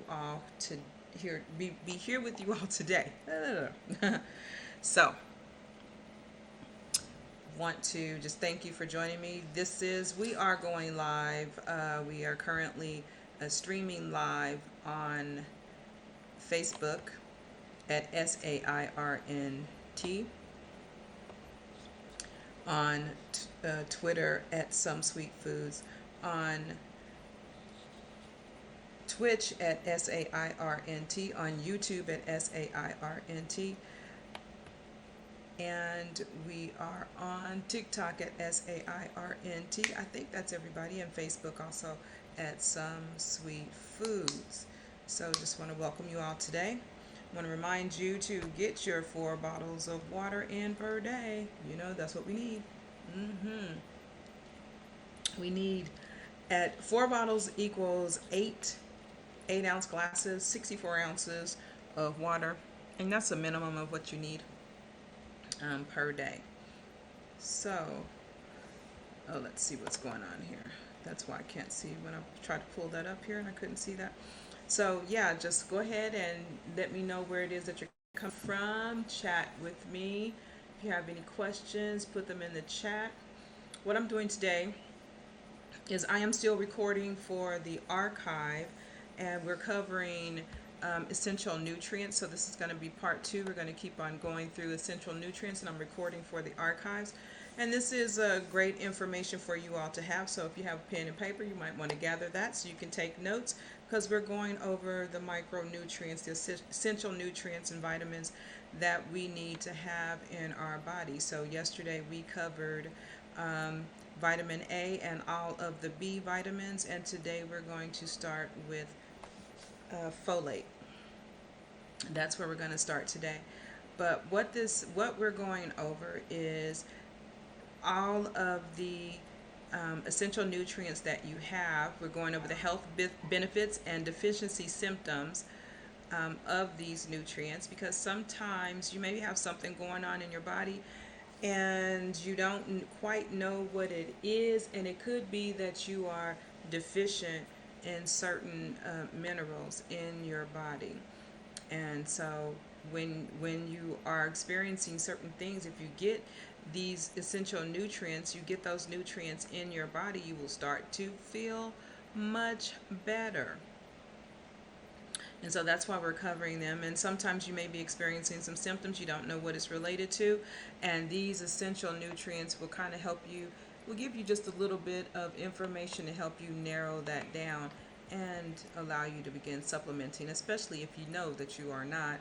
all to be here with you all today. So, want to just thank you for joining me. We are going live. We are currently streaming live on Facebook at SAIRNT, on Twitter at Some Sweet Foods, on Twitch at SAIRNT, on YouTube at SAIRNT, and we are on TikTok at SAIRNT. I think that's everybody, and Facebook also at Some Sweet Foods. So just want to welcome you all today. I want to remind you to get your 4 bottles of water in per day. You know, that's what we need. We need, at 4 bottles equals 8-ounce glasses, 64 ounces of water, and that's a minimum of what you need per day. So, let's see what's going on here. That's why I can't see when I tried to pull that up here and I couldn't see that. So yeah, just go ahead and let me know where it is that you're coming from. Chat with me. If you have any questions, put them in the chat. What I'm doing today is I am still recording for the archive, and we're covering essential nutrients. So this is going to be part 2. We're going to keep on going through essential nutrients, and I'm recording for the archives. And this is great information for you all to have. So if you have a pen and paper, you might want to gather that so you can take notes, because we're going over the micronutrients, the essential nutrients and vitamins that we need to have in our body. So yesterday we covered vitamin A and all of the B vitamins, and today we're going to start with folate. That's where we're going to start today. But what we're going over is all of the essential nutrients that you have. We're going over the health benefits and deficiency symptoms of these nutrients, because sometimes you maybe have something going on in your body and you don't quite know what it is, and it could be that you are deficient in certain minerals in your body. And so when you are experiencing certain things, if you get these essential nutrients, you get those nutrients in your body, you will start to feel much better. And so that's why we're covering them. And sometimes you may be experiencing some symptoms you don't know what it's related to, and these essential nutrients will kind of help you, will give you just a little bit of information to help you narrow that down and allow you to begin supplementing, especially if you know that you are not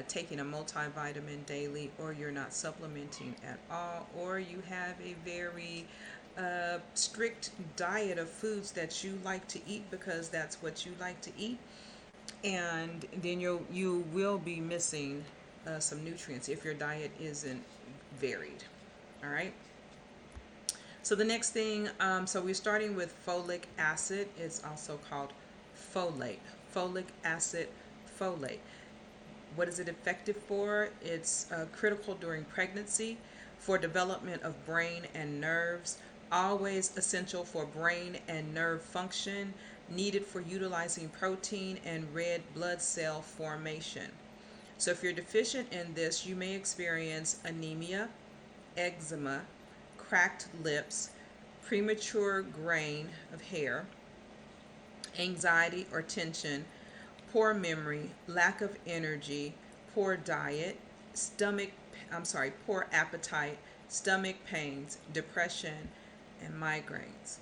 taking a multivitamin daily, or you're not supplementing at all, or you have a very strict diet of foods that you like to eat because that's what you like to eat, and then you will be missing some nutrients if your diet isn't varied. All right. So the next thing, so we're starting with folic acid. It's also called folate. Folic acid, folate. What is it effective for? It's critical during pregnancy, for development of brain and nerves, always essential for brain and nerve function, needed for utilizing protein and red blood cell formation. So if you're deficient in this, you may experience anemia, eczema, cracked lips, premature graying of hair, anxiety or tension, poor memory, lack of energy, poor diet, poor appetite, stomach pains, depression, and migraines.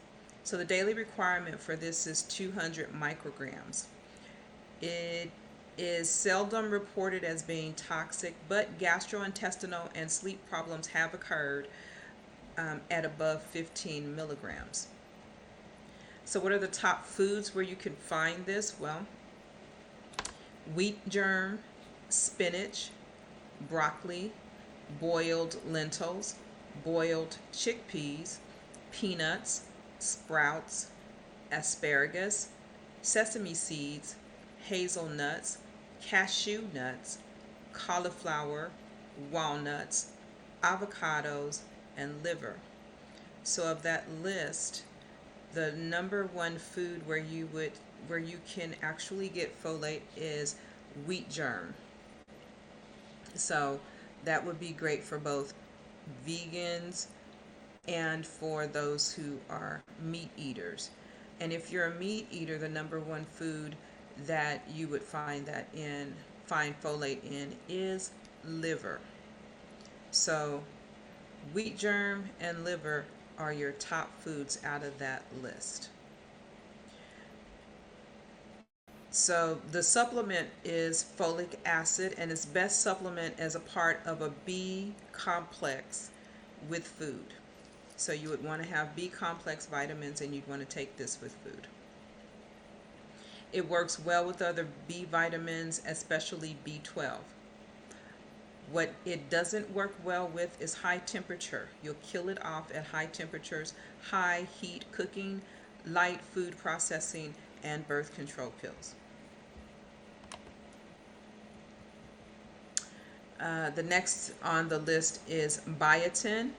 So the daily requirement for this is 200 micrograms. It is seldom reported as being toxic, but gastrointestinal and sleep problems have occurred at above 15 milligrams. So what are the top foods where you can find this? Well, wheat germ, spinach, broccoli, boiled lentils, boiled chickpeas, peanuts, sprouts, asparagus, sesame seeds, hazelnuts, cashew nuts, cauliflower, walnuts, avocados, and liver. So of that list, the number one food where you would where you can actually get folate is wheat germ. So that would be great for both vegans and for those who are meat eaters. And if you're a meat eater, the number one food that you would find folate in is liver. So wheat germ and liver are your top foods out of that list. So the supplement is folic acid, and it's best supplement as a part of a B complex with food. So you would want to have B complex vitamins, and you'd want to take this with food. It works well with other B vitamins, especially B12. What it doesn't work well with is high temperature. You'll kill it off at high temperatures, high heat cooking, light food processing, and birth control pills. The next on the list is biotin.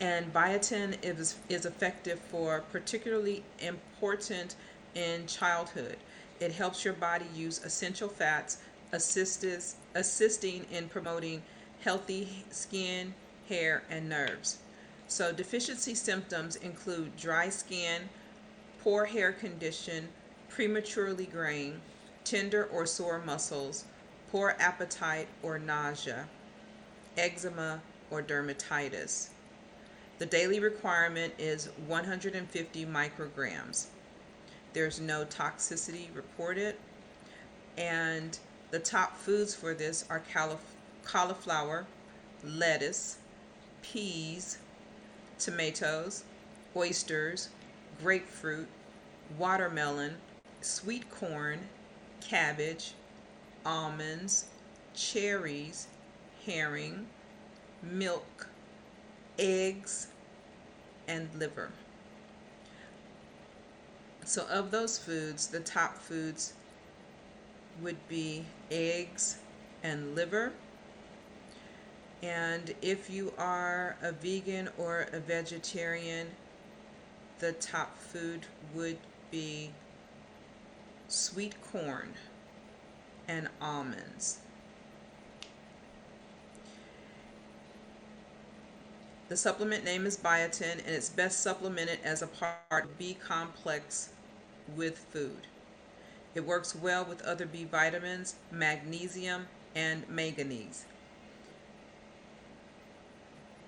And biotin is effective for particularly important in childhood. It helps your body use essential fats, assisting in promoting healthy skin, hair, and nerves. So deficiency symptoms include dry skin, poor hair condition, prematurely graying, tender or sore muscles, poor appetite or nausea, eczema, or dermatitis. The daily requirement is 150 micrograms. There's no toxicity reported. And the top foods for this are cauliflower, lettuce, peas, tomatoes, oysters, grapefruit, watermelon, sweet corn, cabbage, almonds, cherries, herring, milk, eggs, and liver. So of those foods, the top foods would be eggs and liver. And if you are a vegan or a vegetarian, the top food would be sweet corn and almonds. The supplement name is biotin, and it's best supplemented as a part of B complex with food. It works well with other B vitamins, magnesium, and manganese.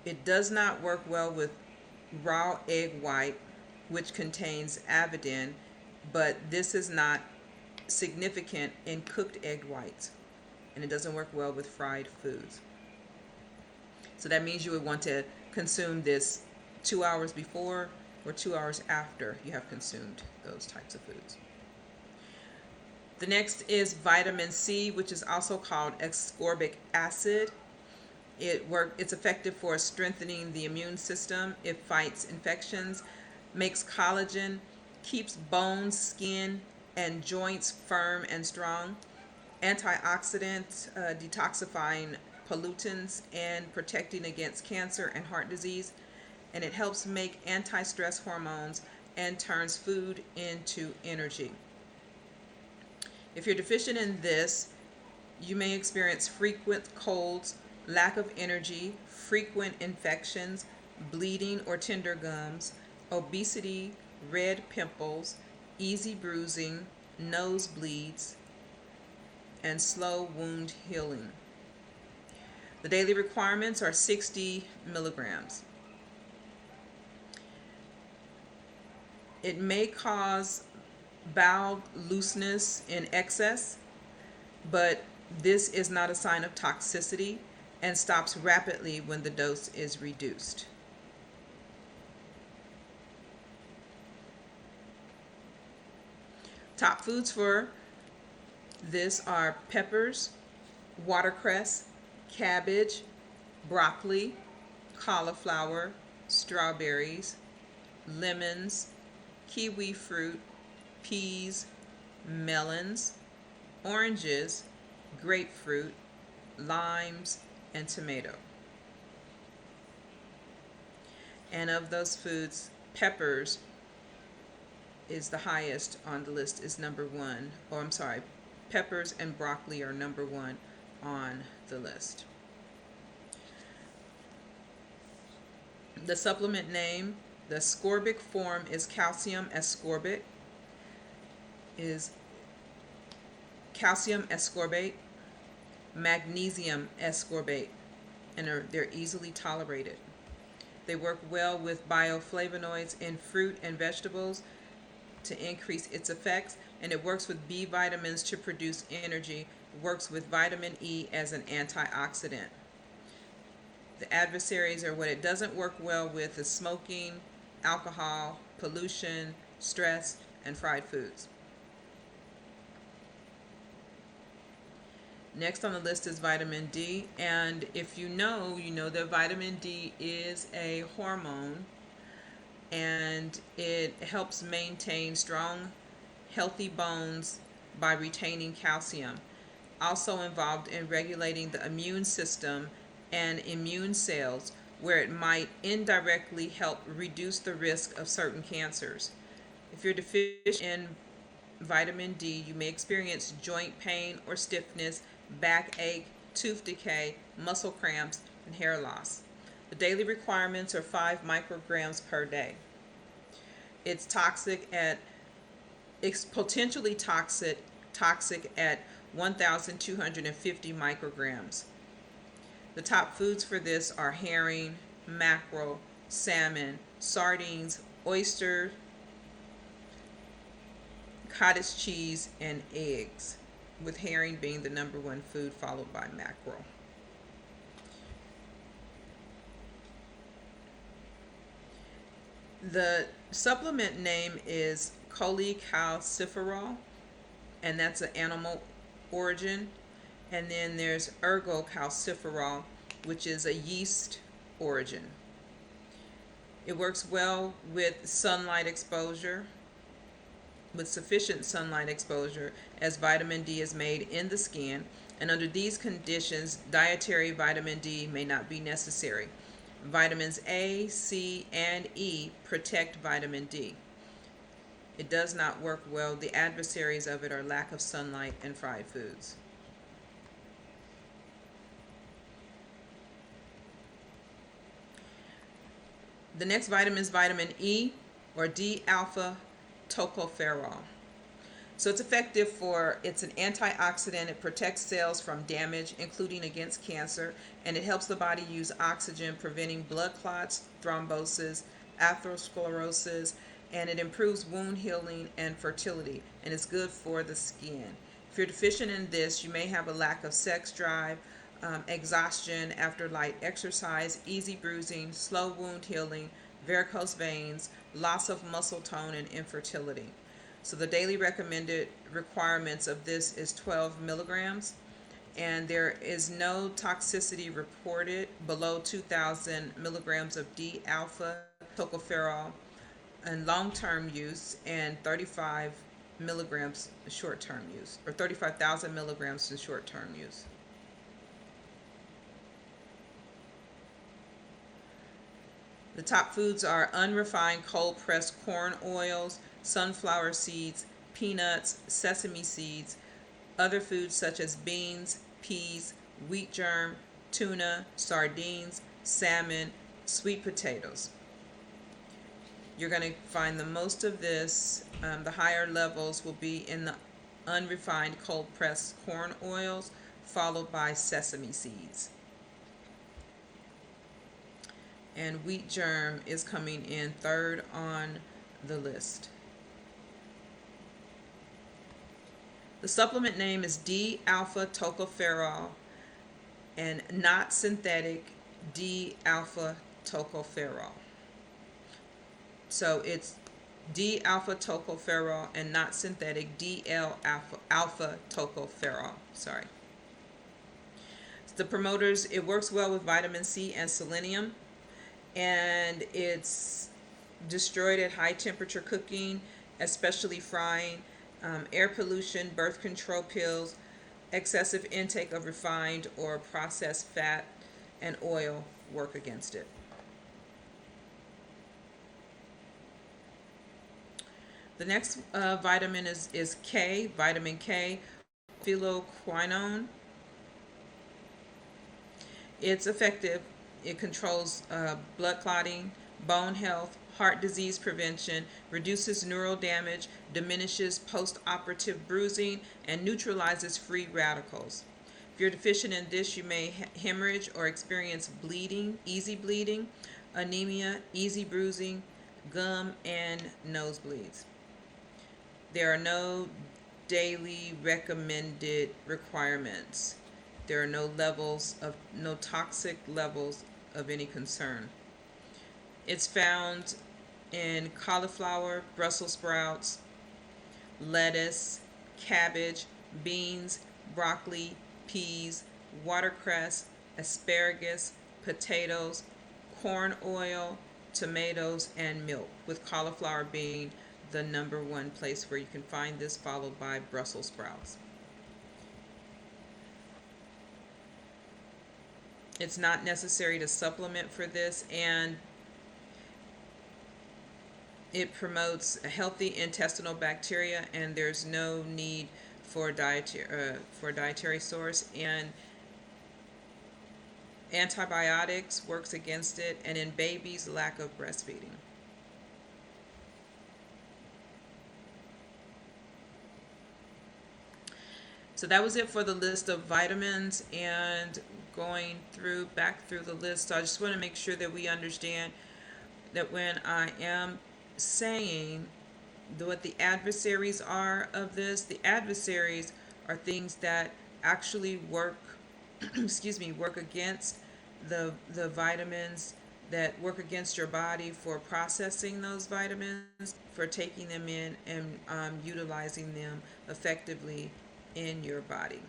It does not work well with raw egg white, which contains avidin, but this is not significant in cooked egg whites, and it doesn't work well with fried foods. So that means you would want to consume this 2 hours before or 2 hours after you have consumed those types of foods. The next is vitamin C, which is also called ascorbic acid. It's effective for strengthening the immune system. It fights infections, makes collagen, keeps bones, skin, and joints firm and strong, antioxidant, detoxifying pollutants, and protecting against cancer and heart disease. And it helps make anti-stress hormones and turns food into energy. If you're deficient in this, you may experience frequent colds, lack of energy, frequent infections, bleeding or tender gums, obesity, red pimples, easy bruising, nosebleeds, and slow wound healing. The daily requirements are 60 milligrams. It may cause bowel looseness in excess, but this is not a sign of toxicity and stops rapidly when the dose is reduced. Top foods for this are peppers, watercress, cabbage, broccoli, cauliflower, strawberries, lemons, kiwi fruit, peas, melons, oranges, grapefruit, limes, and tomato. And of those foods, peppers is the highest on the list, is number one. Or I'm sorry, peppers and broccoli are number one on the list. The supplement name, the ascorbic form is calcium ascorbate, is calcium ascorbate, magnesium ascorbate, and they're easily tolerated. They work well with bioflavonoids in fruit and vegetables to increase its effects, and it works with B vitamins to produce energy. It works with vitamin E as an antioxidant. The adversaries, or what it doesn't work well with, is smoking, alcohol, pollution, stress, and fried foods. Next on the list is vitamin D, and if you know that vitamin D is a hormone, and it helps maintain strong, healthy bones by retaining calcium. Also involved in regulating the immune system and immune cells, where it might indirectly help reduce the risk of certain cancers. If you're deficient in vitamin D, you may experience joint pain or stiffness, backache, tooth decay, muscle cramps, and hair loss. The daily requirements are 5 micrograms per day. It's potentially toxic at 1,250 micrograms. The top foods for this are herring, mackerel, salmon, sardines, oysters, cottage cheese, and eggs, with herring being the number one food, followed by mackerel. The supplement name is cholecalciferol, and that's an animal origin. And then there's ergocalciferol, which is a yeast origin. It works well with sunlight exposure, with sufficient sunlight exposure, as vitamin D is made in the skin, and under these conditions, dietary vitamin D may not be necessary. Vitamins A, C, and E protect vitamin D. It does not work well. The adversaries of it are lack of sunlight and fried foods. The next vitamin is vitamin E, or D-alpha tocopherol. So it's effective it's an antioxidant. It protects cells from damage, including against cancer, and it helps the body use oxygen, preventing blood clots, thrombosis, atherosclerosis, and it improves wound healing and fertility, and it's good for the skin. If you're deficient in this, you may have a lack of sex drive, exhaustion after light exercise, easy bruising, slow wound healing, varicose veins, loss of muscle tone, and infertility. So the daily recommended requirements of this is 12 milligrams, and there is no toxicity reported below 2,000 milligrams of D-alpha tocopherol in long-term use, and 35 milligrams short-term use, or 35,000 milligrams in short-term use. The top foods are unrefined cold-pressed corn oils, sunflower seeds, peanuts, sesame seeds, other foods such as beans, peas, wheat germ, tuna, sardines, salmon, sweet potatoes. You're going to find the most of this, the higher levels will be in the unrefined cold-pressed corn oils, followed by sesame seeds. And wheat germ is coming in third on the list. The supplement name is D-alpha tocopherol, and not synthetic D-alpha tocopherol. So it's D-alpha tocopherol and not synthetic DL-alpha tocopherol. Sorry. The promoters, it works well with vitamin C and selenium, and it's destroyed at high temperature cooking, especially frying, air pollution, birth control pills, excessive intake of refined or processed fat and oil work against it. The next vitamin is K, vitamin K, phylloquinone. It's effective. It controls blood clotting, bone health, heart disease prevention, reduces neural damage, diminishes post-operative bruising, and neutralizes free radicals. If you're deficient in this, you may hemorrhage or experience bleeding, easy bleeding, anemia, easy bruising, gum, and nosebleeds. There are no daily recommended requirements. There are no toxic levels of any concern. It's found in cauliflower, Brussels sprouts, lettuce, cabbage, beans, broccoli, peas, watercress, asparagus, potatoes, corn oil, tomatoes, and milk, with cauliflower being the number one place where you can find this, followed by Brussels sprouts. It's not necessary to supplement for this, and it promotes a healthy intestinal bacteria, and there's no need for dietary source. And antibiotics works against it, and in babies, lack of breastfeeding. So that was it for the list of vitamins, and going back through the list. So I just want to make sure that we understand that when I am saying what the adversaries are of this, the adversaries are things that actually work work against the vitamins, that work against your body for processing those vitamins, for taking them in and utilizing them effectively in your body.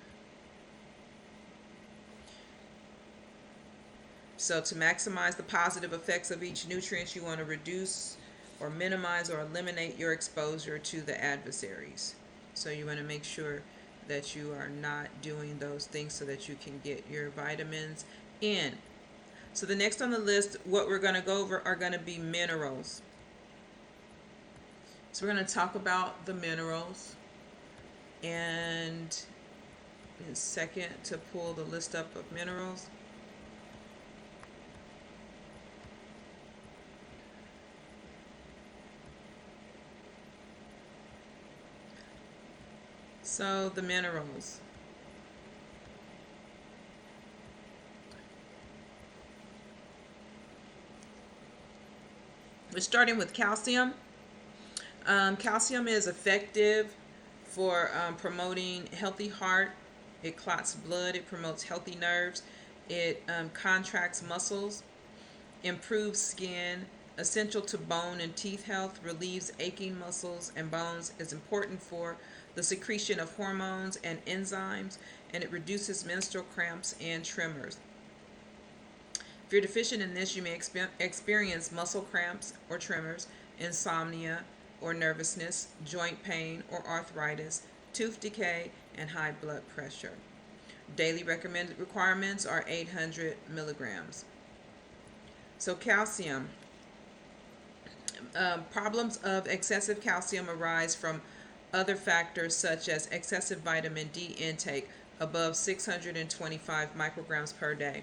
So to maximize the positive effects of each nutrient, you want to reduce or minimize or eliminate your exposure to the adversaries. So you want to make sure that you are not doing those things so that you can get your vitamins in. So the next on the list, what we're going to go over are going to be minerals. So we're going to talk about the minerals, and in a second to pull the list up of minerals. So the minerals. We're starting with calcium. Calcium is effective for promoting healthy heart. It clots blood. It promotes healthy nerves. It contracts muscles, improves skin, essential to bone and teeth health, relieves aching muscles and bones, is important for the secretion of hormones and enzymes, and it reduces menstrual cramps and tremors. If you're deficient in this, you may experience muscle cramps or tremors, insomnia or nervousness, joint pain or arthritis, tooth decay, and high blood pressure. Daily recommended requirements are 800 milligrams. So calcium. Problems of excessive calcium arise from other factors such as excessive vitamin D intake above 625 micrograms per day.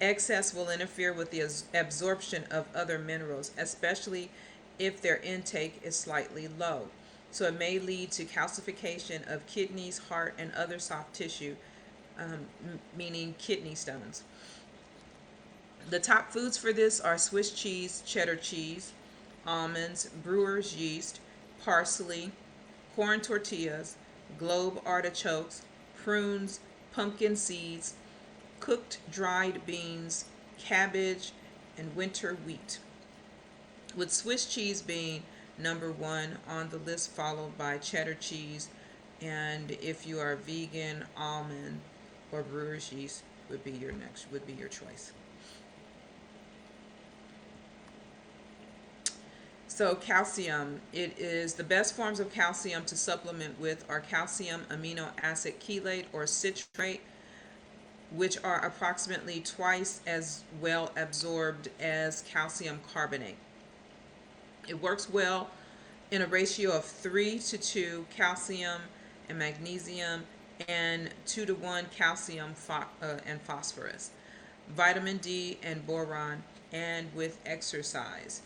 Excess will interfere with the absorption of other minerals, especially if their intake is slightly low. So it may lead to calcification of kidneys, heart, and other soft tissue, meaning kidney stones. The top foods for this are Swiss cheese, cheddar cheese, almonds, brewer's yeast, parsley, corn tortillas, globe artichokes, prunes, pumpkin seeds, cooked dried beans, cabbage, and winter wheat, with Swiss cheese being number one on the list, followed by cheddar cheese, and if you are vegan, almond or brewer's yeast would be your choice. So calcium, it is the best forms of calcium to supplement with are calcium amino acid chelate or citrate, which are approximately twice as well absorbed as calcium carbonate. It works well in a ratio of 3 to 2 calcium and magnesium, and 2 to 1 calcium and phosphorus, vitamin D and boron, and with exercise.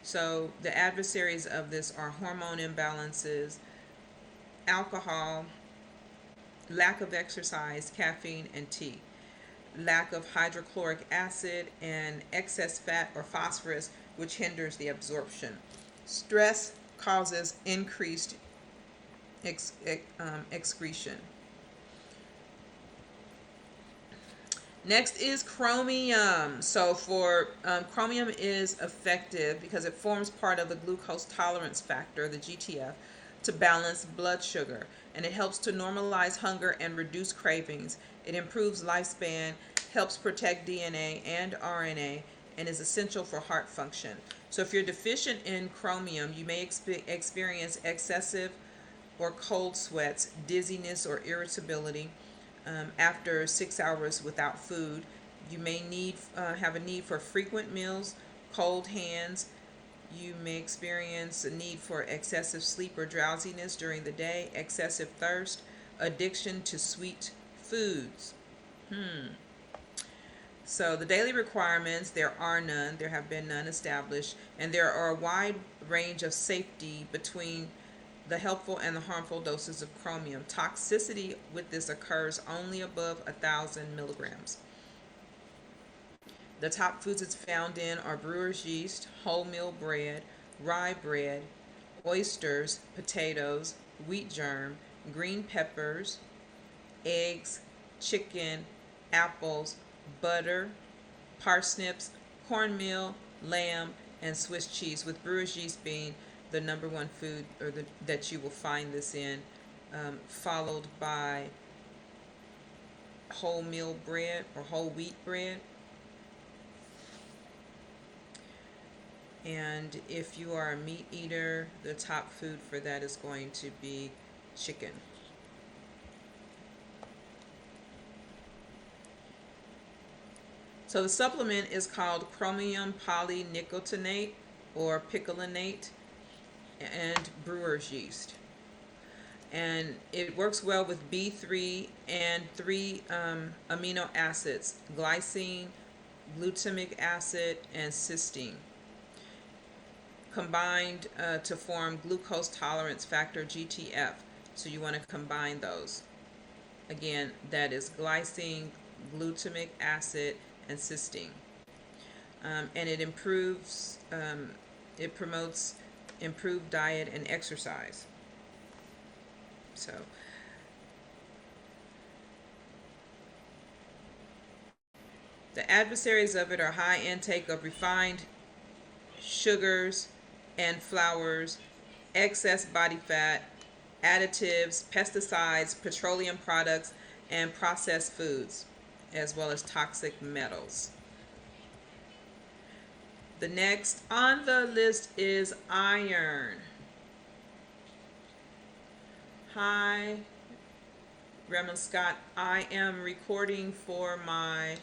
So the adversaries of this are hormone imbalances, alcohol, lack of exercise, caffeine, and tea, lack of hydrochloric acid, and excess fat or phosphorus, which hinders the absorption. Stress causes increased excretion. Next is chromium. So for chromium is effective because it forms part of the glucose tolerance factor, the GTF, to balance blood sugar, and it helps to normalize hunger and reduce cravings. It improves lifespan, helps protect DNA and RNA, and is essential for heart function. So if you're deficient in chromium, you may experience excessive or cold sweats, dizziness or irritability after 6 hours without food. You may have a need for frequent meals, cold hands. You may experience a need for excessive sleep or drowsiness during the day, excessive thirst, addiction to sweet foods. So the daily requirements, there are none, there have been none established, and there are a wide range of safety between the helpful and the harmful doses of chromium. Toxicity with this occurs only above 1,000 milligrams. The top foods it's found in are brewer's yeast, wholemeal bread, rye bread, oysters, potatoes, wheat germ, green peppers, eggs, chicken, apples, butter, parsnips, cornmeal, lamb, and Swiss cheese, with brewer's yeast being the number one food that you will find this in, followed by wholemeal bread or whole wheat bread. And if you are a meat eater, the top food for that is going to be chicken. So the supplement is called chromium polynicotinate or picolinate and brewer's yeast. And it works well with B3 and 3 amino acids, glycine, glutamic acid, and cysteine, combined to form glucose tolerance factor, GTF. So you want to combine those. Again, that is glycine, glutamic acid, and cysteine. And it promotes improved diet and exercise. So the adversaries of it are high intake of refined sugars and flours, excess body fat, additives, pesticides, petroleum products, and processed foods, as well as toxic metals. The next on the list is iron. Hi, Reverend Scott. I am recording for my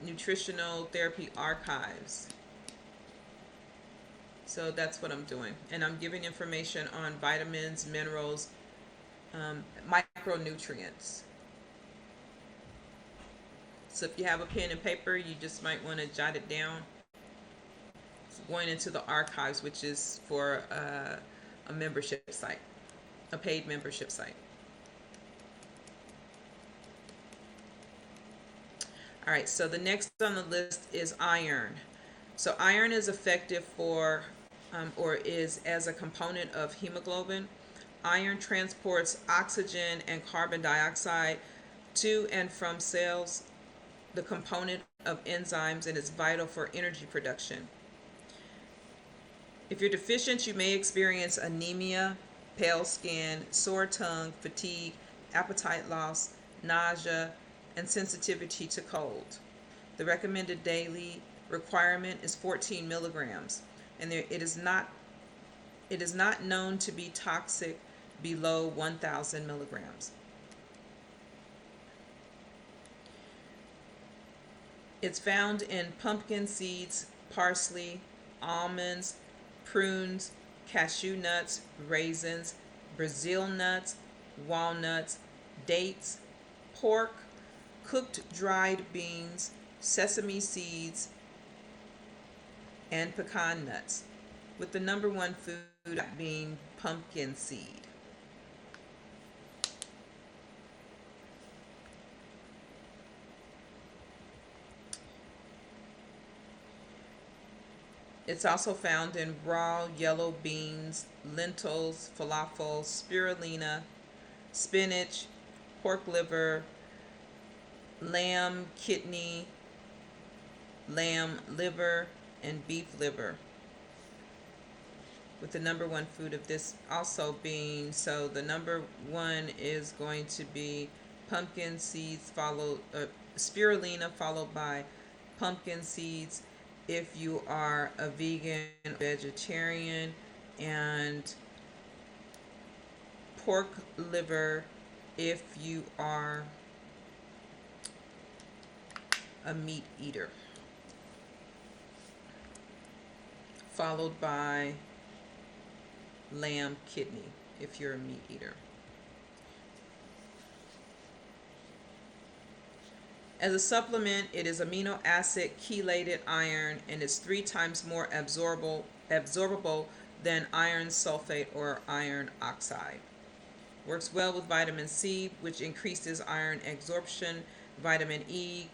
nutritional therapy archives. So that's what I'm doing, and I'm giving information on vitamins, minerals, micronutrients. So if you have a pen and paper, you just might want to jot it down. It's going into the archives, which is for a membership site, a paid membership site. All right, so the next on the list is iron. So iron is effective for, or is as a component of hemoglobin. Iron transports oxygen and carbon dioxide to and from cells, the component of enzymes, and is vital for energy production. If you're deficient, you may experience anemia, pale skin, sore tongue, fatigue, appetite loss, nausea, and sensitivity to cold. The recommended daily requirement is 14 milligrams, and it is not known to be toxic below 1,000 milligrams. It's found in pumpkin seeds, parsley, almonds, prunes, cashew nuts, raisins, Brazil nuts, walnuts, dates, pork, cooked dried beans, sesame seeds, and pecan nuts, with the number one food being pumpkin seed. It's also found in raw yellow beans, lentils, falafel, spirulina, spinach, pork liver, lamb kidney, lamb liver, and beef liver, with the number one food of this also being, so the number one is going to be pumpkin seeds, followed spirulina, followed by pumpkin seeds if you are a vegan or vegetarian, and pork liver if you are a meat eater, followed by lamb kidney if you're a meat eater. As a supplement, it is amino acid chelated iron, and is 3 times more absorbable than iron sulfate or iron oxide. Works well with vitamin C, which increases iron absorption, vitamin E,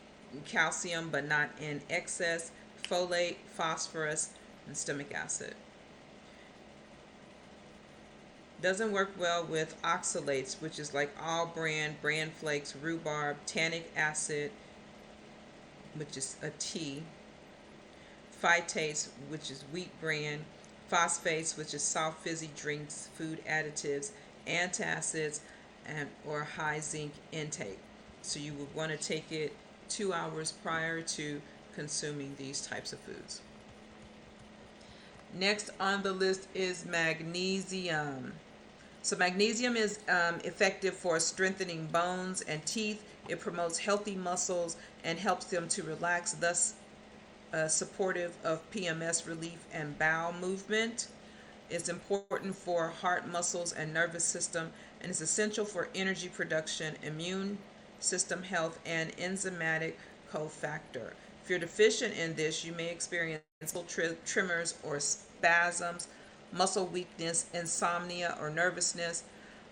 calcium, but not in excess, folate, phosphorus, and stomach acid. Doesn't work well with oxalates, which is like all bran flakes, rhubarb, tannic acid, which is a tea, phytates, which is wheat bran, phosphates, which is soft fizzy drinks, food additives, antacids, and or high zinc intake. So you would want to take it 2 hours prior to consuming these types of foods. Next on the list is magnesium. So magnesium is effective for strengthening bones and teeth. It promotes healthy muscles and helps them to relax, thus supportive of PMS relief and bowel movement. It's important for heart, muscles, and nervous system, and is essential for energy production, immune system health, and enzymatic cofactor. If you're deficient in this, you may experience muscle tremors or spasms, muscle weakness, insomnia or nervousness,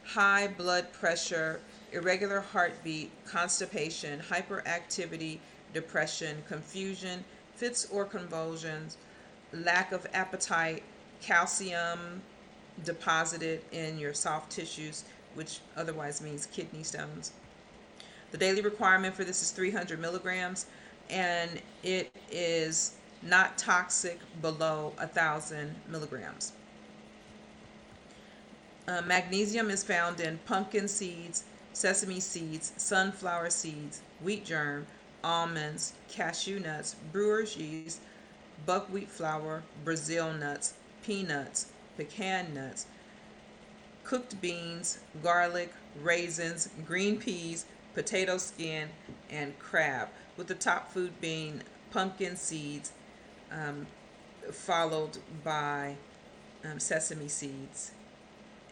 high blood pressure, irregular heartbeat, constipation, hyperactivity, depression, confusion, fits or convulsions, lack of appetite, calcium deposited in your soft tissues, which otherwise means kidney stones. The daily requirement for this is 300 milligrams, and it is not toxic below 1,000 milligrams. Magnesium is found in pumpkin seeds, sesame seeds, sunflower seeds, wheat germ, almonds, cashew nuts, brewer's yeast, buckwheat flour, Brazil nuts, peanuts, pecan nuts, cooked beans, garlic, raisins, green peas, potato skin, and crab, with the top food being pumpkin seeds, followed by sesame seeds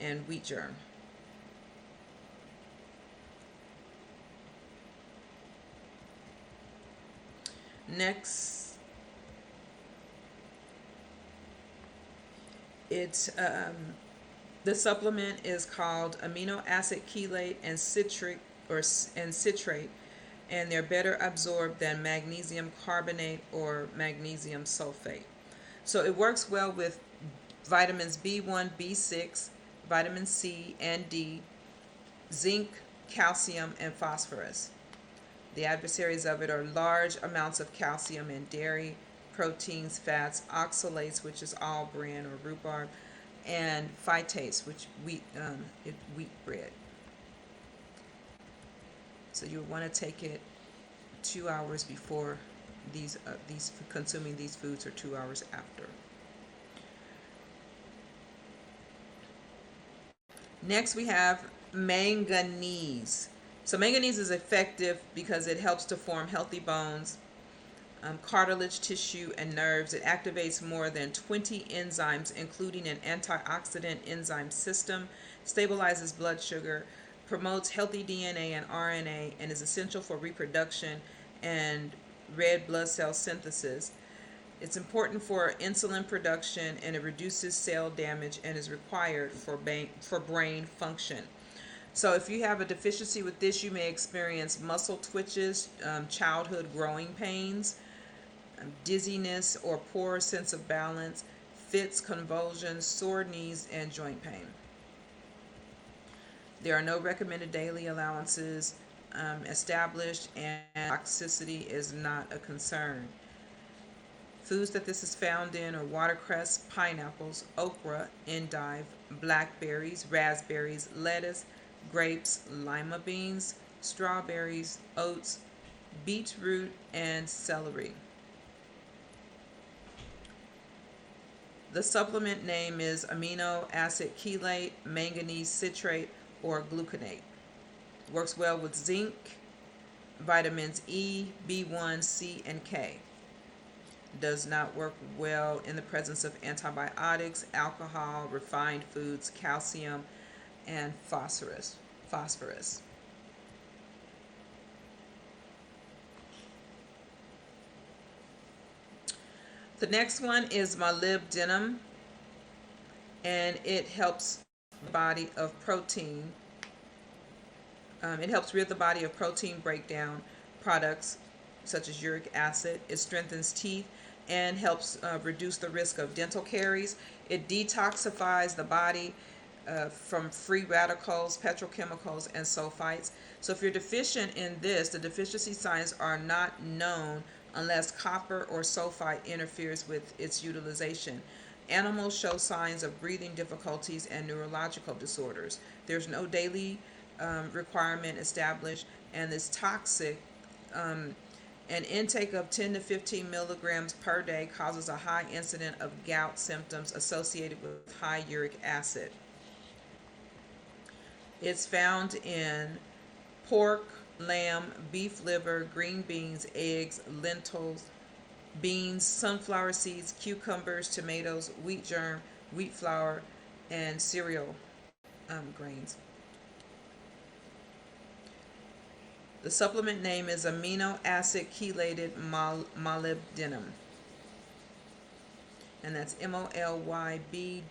and wheat germ. Next, the supplement is called amino acid chelate and citrate, and they're better absorbed than magnesium carbonate or magnesium sulfate. So it works well with vitamins B1, B6, vitamin C and D, zinc, calcium, and phosphorus. The adversaries of it are large amounts of calcium in dairy, proteins, fats, oxalates, which is all bran or rhubarb, and phytates, which wheat bread. So you want to take it 2 hours before these consuming these foods, or 2 hours after. Next, we have manganese. So manganese is effective because it helps to form healthy bones. cartilage, tissue, and nerves. It activates more than 20 enzymes, including an antioxidant enzyme system, stabilizes blood sugar, promotes healthy DNA and RNA, and is essential for reproduction and red blood cell synthesis. It's important for insulin production, and it reduces cell damage and is required for brain function. So if you have a deficiency with this, you may experience muscle twitches, childhood growing pains, dizziness or poor sense of balance, fits, convulsions, sore knees, and joint pain. There are no recommended daily allowances established, and toxicity is not a concern. Foods that this is found in are watercress, pineapples, okra, endive, blackberries, raspberries, lettuce, grapes, lima beans, strawberries, oats, beetroot, and celery. The supplement name is amino acid chelate, manganese citrate, or gluconate. Works well with zinc, vitamins E, B1, C, and K. Does not work well in the presence of antibiotics, alcohol, refined foods, calcium, and phosphorus. The next one is molybdenum, and it helps the body of protein. It helps rid the body of protein breakdown products such as uric acid. It strengthens teeth and helps reduce the risk of dental caries. It detoxifies the body from free radicals, petrochemicals, and sulfites. So if you're deficient in this, the deficiency signs are not known unless copper or sulfite interferes with its utilization. Animals show signs of breathing difficulties and neurological disorders. There's no daily requirement established, and it's toxic. An intake of 10 to 15 milligrams per day causes a high incidence of gout symptoms associated with high uric acid. It's found in pork, lamb, beef liver, green beans, eggs, lentils, beans, sunflower seeds, cucumbers, tomatoes, wheat germ, wheat flour, and cereal grains. The supplement name is amino acid chelated molybdenum, and that's molybdenum.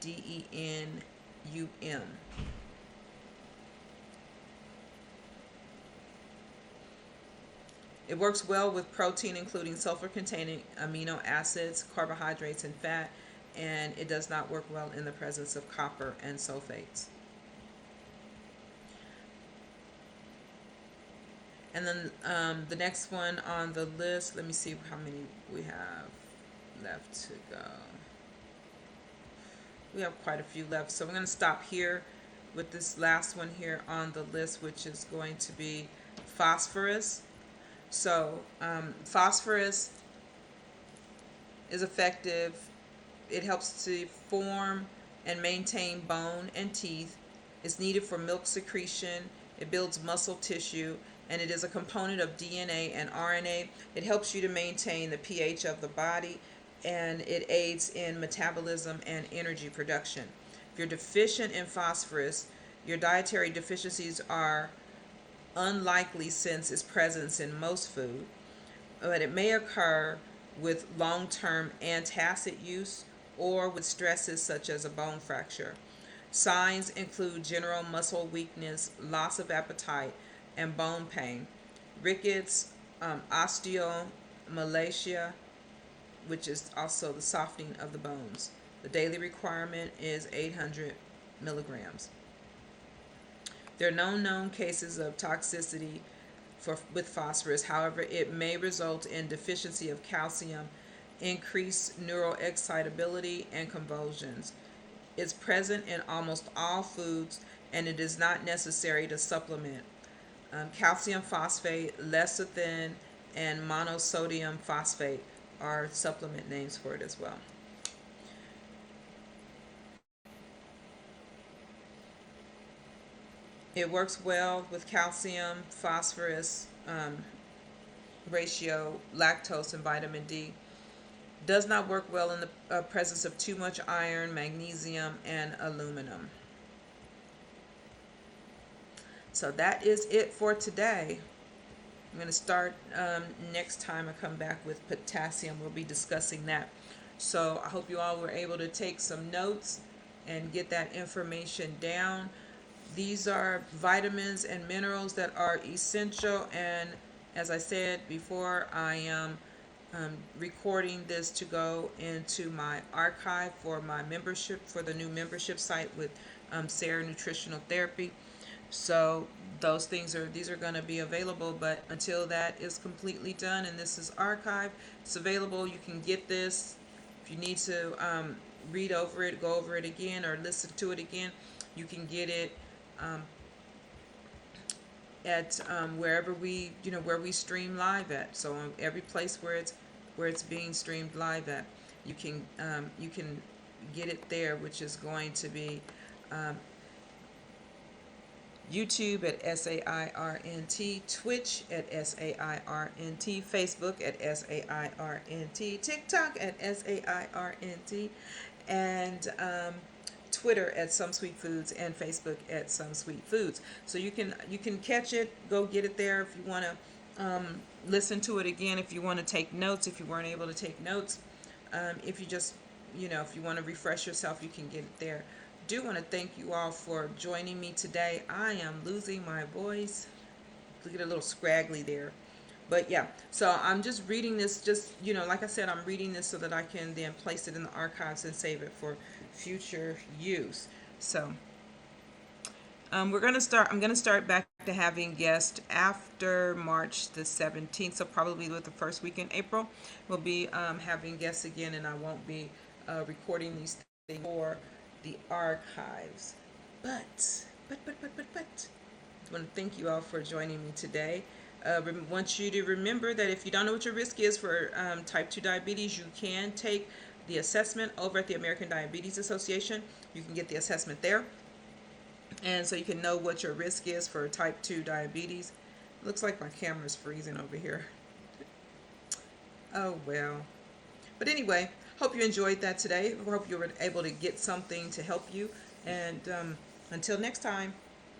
It works well with protein, including sulfur-containing amino acids, carbohydrates, and fat, and it does not work well in the presence of copper and sulfates. And then the next one on the list, let me see how many we have left to go. We have quite a few left, so we're going to stop here with this last one here on the list, which is going to be phosphorus. So phosphorus is effective. It helps to form and maintain bone and teeth. It's needed for milk secretion. It builds muscle tissue, and it is a component of DNA and RNA. It helps you to maintain the pH of the body, and it aids in metabolism and energy production. If you're deficient in phosphorus, your dietary deficiencies are unlikely since its presence in most food, but it may occur with long-term antacid use or with stresses such as a bone fracture. Signs include general muscle weakness, loss of appetite, and bone pain, rickets, osteomalacia, which is also the softening of the bones. The daily requirement is 800 milligrams. There are no known cases of toxicity with phosphorus. However, it may result in deficiency of calcium, increased neural excitability, and convulsions. It's present in almost all foods, and it is not necessary to supplement. Calcium phosphate, lecithin, and monosodium phosphate are supplement names for it as well. It works well with calcium, phosphorus, ratio, lactose, and vitamin D. Does not work well in the presence of too much iron, magnesium, and aluminum. So that is it for today. I'm going to start next time I come back with potassium. We'll be discussing that. So I hope you all were able to take some notes and get that information down. These are vitamins and minerals that are essential, and as I said before, I am recording this to go into my archive for my membership, for the new membership site with Sarah Nutritional Therapy. So these are going to be available, but until that is completely done and this is archived, it's available. You can get this if you need to read over it, go over it again, or listen to it again. You can get it at wherever where we stream live at. So on every place where it's being streamed live at, you can get it there, which is going to be YouTube at SAIRNT, Twitch at SAIRNT, Facebook at SAIRNT, TikTok at SAIRNT, and Twitter at Some Sweet Foods, and Facebook at Some Sweet Foods. So you can catch it, go get it there if you want to listen to it again, if you want to take notes, if you weren't able to take notes, if you just if you want to refresh yourself, you can get it there. Do want to thank you all for joining me today. I am losing my voice. Look at a little scraggly there. But yeah, so I'm just reading this, like I said, I'm reading this so that I can then place it in the archives and save it for future use. So I'm going to start back to having guests after March the 17th. So probably with the first week in April, we'll be having guests again, and I won't be recording these things for the archives. But I want to thank you all for joining me today. Want you to remember that if you don't know what your risk is for type 2 diabetes, you can take the assessment over at the American Diabetes Association. You can get the assessment there, and so you can know what your risk is for type 2 diabetes. Looks like my camera's freezing over here. Oh well. But anyway, hope you enjoyed that today. I hope you were able to get something to help you. And until next time.